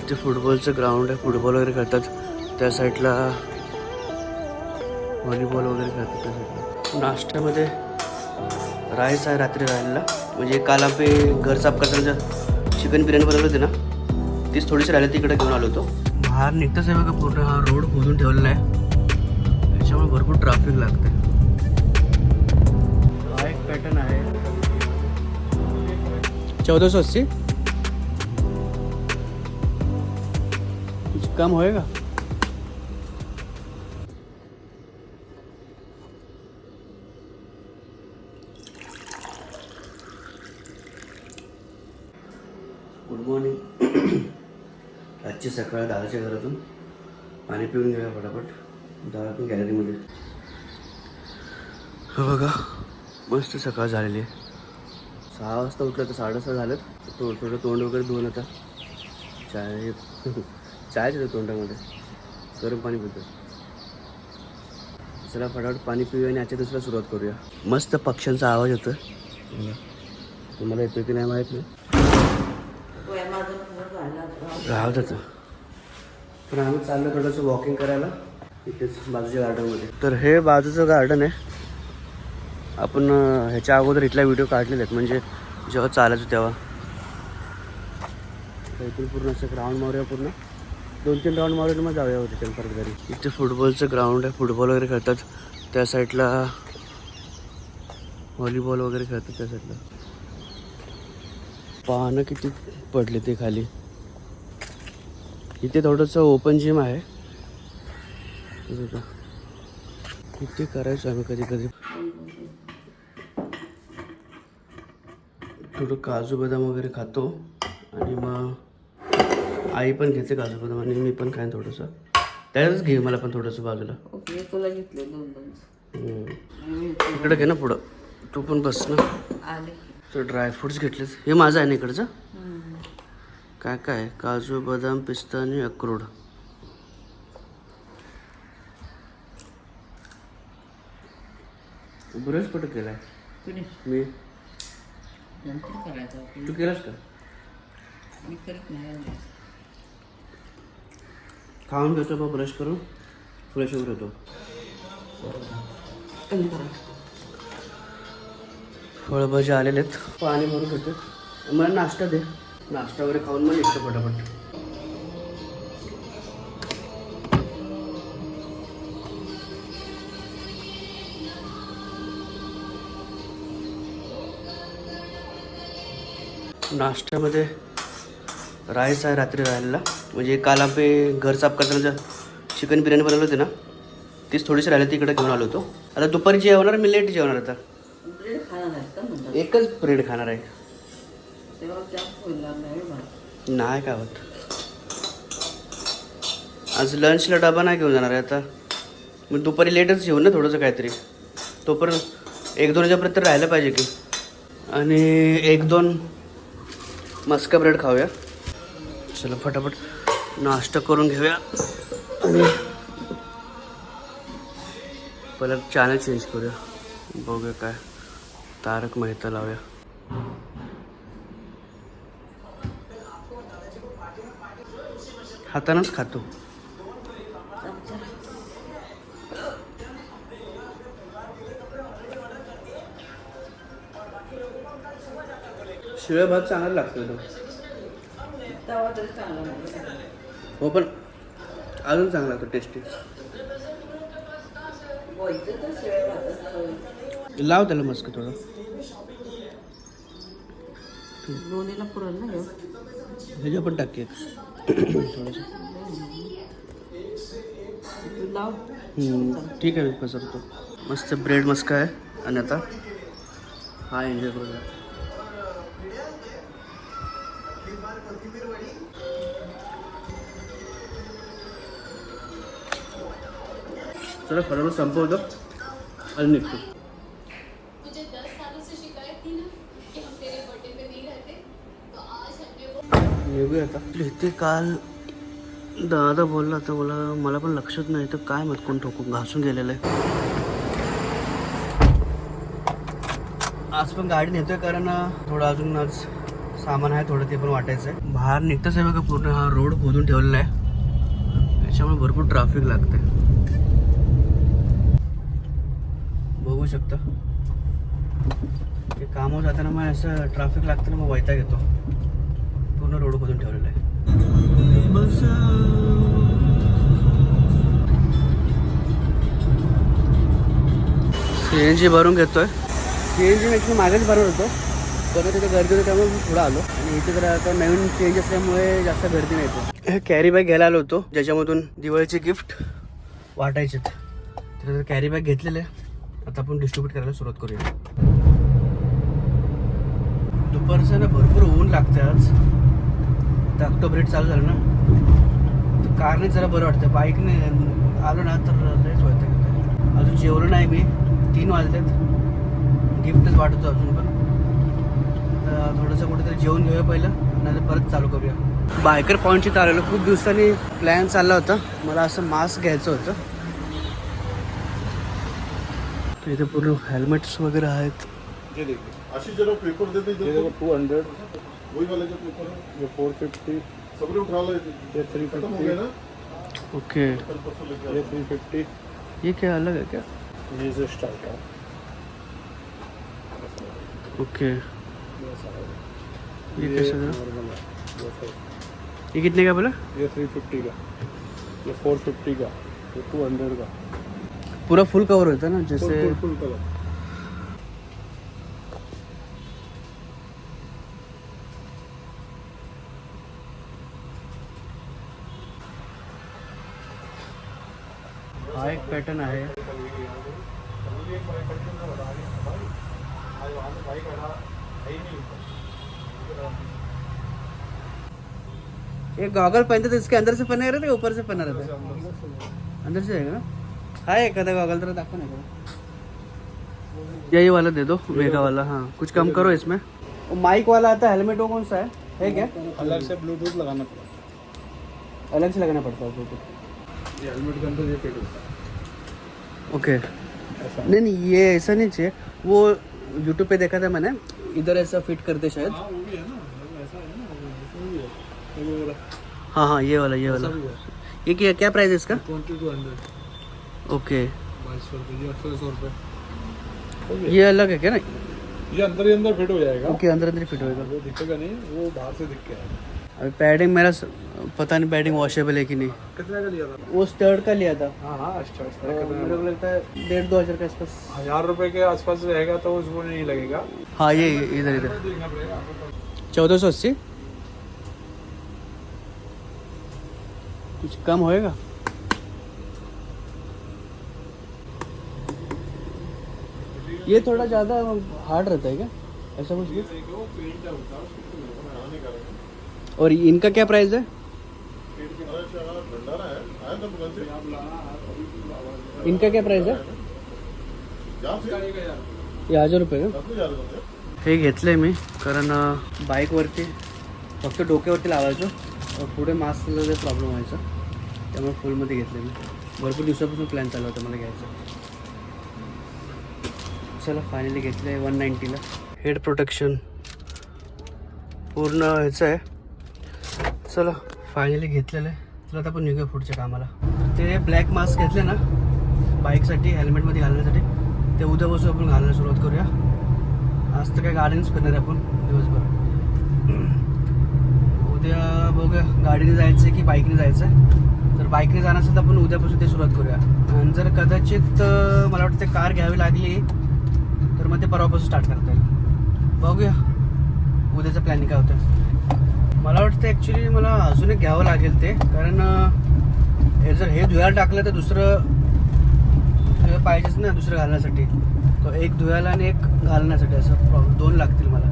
इथे फुटबॉलचं ग्राउंड आहे, फुटबॉल वगैरे खेळतात. त्या साईडला व्हॉलीबॉल वगैरे खेळतात. त्या साईडला नाश्त्यामध्ये राईस आहे, रात्री राहिलेला. म्हणजे काल आम्ही घर साफ करताना चिकन बिर्याणी बनवली होती ना, तीच थोडीशी राहिली, तिकडे घेऊन आलो होतो. बाहेर निघताच आहे बघा, पूर्ण हा रोड खोदून ठेवलेला आहे, त्याच्यामुळे भरपूर ट्रॅफिक लागते. हा एक पॅटर्न आहे 1480. कुछ कम होएगा? Good morning. आजची सकाळ दादाच्या घरातून पाणी पिऊन घेऊया फटाफट. दादा पण गॅलरीमध्ये. हो बघा, मस्त सकाळ झालेली आहे. 6 वाजता उठलं तर 6:30 झालं. थोडं तोंड वगैरे धुवून आता चायच येतं तोंडामध्ये, गरम पाणी पितो. चला फटाफट पाणी पिऊया आणि आजच्या दिवसाला सुरुवात करूया. मस्त पक्ष्यांचा आवाज येतो. तुम्हाला येतो की नाही माहीत नाही, राहत होतं. पण आम्ही चाललो थोडंसं वॉकिंग करायला इथेच बाजूच्या गार्डनमध्ये. तर हे बाजूचं गार्डन आहे. आपण ह्याच्या अगोदर इथला व्हिडिओ काढलेले आहेत, म्हणजे जेव्हा चालायचो तेव्हा. इथून पूर्ण असं राऊंड मारूया, पूर्ण 2-3 राऊंड मारून मग जाऊया रिटर्न परत घरी. इथे फुटबॉलचं ग्राउंड आहे, फुटबॉल वगैरे खेळतात. त्या साईडला व्हॉलीबॉल वगैरे खेळतात. त्या साईडला पानं किती पडले ते खाली. इथे थोडंसं ओपन जिम आहे. किती करायचं आम्ही कधी कधी. थोडं काजू बदाम वगैरे खातो आणि मग आई पण घेते काजू बदाम आणि मी पण खाईन थोडंसं. त्यातच घे मला पण थोडंसं बाजूला. तुला घेतलं 2 इकडे घे ना पुढं, तू पण बस ना. तर ड्रायफ्रूट्स घेतलेत. हे माझं आहे ना इकडचं. काय काय काजू बदाम पिस्ता आणि अक्रोड. ब्रश कुठं केलाय मी? नंतर करायचं. तू केलास का? मी करत नाही. खाऊन घेतो मग ब्रश करून फ्रेश वगैरे होतो. फळभाज्या आलेले आहेत, पाणी भरून घेतो. मला नाश्ता दे. नाश्ता वगैरे खाऊन मग निघतो फटाफट. नाश्त्यामध्ये राईस आहे, रात्री राहिलेला. म्हणजे काल आम्ही घर साफ करताना चिकन बिर्याणी बनवली होती ना, तीच थोडीशी राहिली, तिकडे घेऊन आलो होतो. आता दुपारी जेवणार, मी लेट जेवणार. आता ब्रेड खाणार आहेस का म्हणतात? एकच ब्रेड खाणार आहे. तेव्हा जास्त होईल नाही. नाही काय होत. आज लंचला डबा नाही घेऊन जाणार आहे. आता मग दुपारी लेटच जेवू ना थोडंसं काहीतरी. तोपर्यंत 1-2 वाजेपर्यंत राहायला पाहिजे की. आणि 1-2 मस्का ब्रेड खाऊया. चला फटाफट नाश्ता करून घेऊया आणि पहिला चॅनल चेंज करूया. बघूया काय तारक मेहता लावूया. हातानंच खातो. शिळा भात चांगला लागतो तो. तवा तरी चांगला नाही. हो पण अजून चांगला लागतो, टेस्टी. बोलतं तर शिवाय भातच लाव त्याला मस्क थोडं. दोन्हीला पुरण ना घेऊ. ह्याच्या पण टाकी थोडंसं. तू लाव. ठीक आहे, मी पसरतो. मस्त ब्रेड मस्का आहे. आणि आता हा एन्जॉय करूया. चला फटाफट संपवतो आणि निघतो. निघूया आता. इथे काल दादा बोलला तर मला पण लक्षात नाही तर काय मत कोण ठोकून घासून गेलेलं आहे. आज पण गाडी नेतोय कारण थोडं अजून आज सामान आहे थोडं, ते पण वाटायचं आहे. बाहेर निघतंच आहे बघा, पूर्ण हा रोड खोदून ठेवलेला आहे, त्याच्यामुळे भरपूर ट्रॅफिक लागते. बघू शकता ते कामं जाताना मग असं ट्रॅफिक लागतं ना, मग वैताग येतो. पूर्ण रोड खोदून ठेवलेला आहे. CNG भरून घेतोय. CNG मी actually मागेच भरत होतो, पण तिथे गर्दी होती त्यामुळे मी पुढं आलो. आणि इथे जर आता नवीन CNG असल्यामुळे जास्त गर्दी नाही येते. कॅरी बॅग घ्यायला आलो होतो, ज्याच्यामधून दिवाळीचे गिफ्ट वाटायचे. तर कॅरी बॅग घेतलेले, आता आपण डिस्ट्रीब्यूट करायला सुरुवात करूया. दुपारचं ना भरपूर ऊन लागतं आज. आता ऑक्टोबर रेट चालू झालं ना, तर कारने जरा बरं वाटतं. बाईकने आलो ना तर लयच वाटतं. अजून जेवलो नाही मी, 3 वाजलेत. गिफ्टच वाटतो अजून पण. तर थोडंसं कुठेतरी जेवण घेऊया पहिलं, नंतर परत चालू करूया. बायकर पॉईंटची आलेलो. खूप दिवसांनी प्लॅन चालला होता, मला असं मास्क घ्यायचं होतं. तर इथे पूर्ण हेल्मेट्स वगैरे आहेत. ये देखिए आशीष जरा पेपर दे दे. ये देखो 200 वही वाले जो पेपर है, ये 450 सबने उठा लो. ये 350 हो गया ना. ओके, ये 350. ये क्या अलग है क्या? ये जो स्टार्ट है. ओके, ये कैसा था? नॉर्मल है. ये कितने का बोला? ये 350 का, ये 450 का, ये 200 का. पूरा फुल कवर होता है ना, जैसे फुल कलर. हा एक पॅटर्न आहे. ये गॉगल पहनते तो इसके अंदर से पहने रहते या ऊपर से पहना रहता है? अंदर से रहेगा ना. हा एखादा गॉगल तर दाखव ना. यही वाला दे दो, मेगा वाला. हाँ, कुछ कम करो इसमें. माइक वाला आता है, हेलमेट वो कौन सा है क्या? अलग से ब्लूटूथ लगाना पड़ता अलग से लगाना पड़ता है ब्लूटूथ. है. ये हेलमेट के अंदर ये फिट होता है. ओके, ऐसा नहीं नहीं ये ऐसा नहीं चाहिए. वो यूट्यूब पे देखा था मैंने, इधर ऐसा फिट करते शायद. हाँ वो भी है ना, ऐसा है ना, इसमें भी है. ये वाला हाँ हाँ, ये वाला ऐसा भी है. ये क्या क्या प्राइस है इसका? 2200. ओके, 2200 रुपये. ये 1800 रुपये. ये अलग है क्या ना? ये अंदर ही अंदर फिट हो जाएगा. ओके, अंदर अंदर फिट होएगा. वो दिखेगा नहीं, वो बाहर से दिख के आएगा. अभी पैडिंग मेरा पता नहीं पैडिंग वॉशेबल है कि नहीं. कितने का लिया था? वो स्टर्ड का लिया था. हाँ हाँ, अच्छा मेरे को लगता है 1,500-2 हज़ार का आसपास. 1000 रुपए के आसपास रहेगा तो उसको नहीं लगेगा. हाँ, ये इधर इधर देखना पड़ेगा. 1480. कुछ कम होएगा? ये थोड़ा ज़्यादा हार्ड रहता है क्या, ऐसा कुछ भी? और इनका क्या प्राइस है? इनका क्या प्राइस है? 1000 रुपये का. हे घेतलंय मी, कारण बाईकवरती फक्त डोक्यावरती लावायचं, पुढे मास्कला प्रॉब्लेम व्हायचा, त्यामुळे फुलमध्ये घेतलं मी. भरपूर दिवसापासून प्लॅन चालू होता मला घ्यायचं. चला फायनली घेतलं आहे 190ला. हेड प्रोटेक्शन पूर्ण ह्याचं आहे. चला फायनली घेतलेलं आहे. चला आता आपण निघूया पुढच्या कामाला. ते ब्लॅक मास्क घेतले ना बाईकसाठी, हेल्मेटमध्ये घालण्यासाठी, ते उद्यापासून आपण घालायला सुरुवात करूया. आज तर काय गाडीनेच फिरणार आपण दिवसभर. उद्या बघूया गाडीने जायचं आहे की बाईकने जायचं आहे. जर बाईकने जाणार असेल तर आपण उद्यापासून ते सुरुवात करूया. आणि जर कदाचित मला वाटतं कार घ्यावी लागली तर मग ते परवापासून स्टार्ट करता येईल. बघूया उद्याचं प्लॅनिंग काय होतं. मला वाटतं ॲक्च्युली मला अजून एक घ्यावं लागेल ते, कारण जर हे धुयाला टाकलं तर दुसरं पाहिजेच ना दुसरं घालण्यासाठी. तो एक धुयाला आणि एक घालण्यासाठी, असं 2 लागतील मला.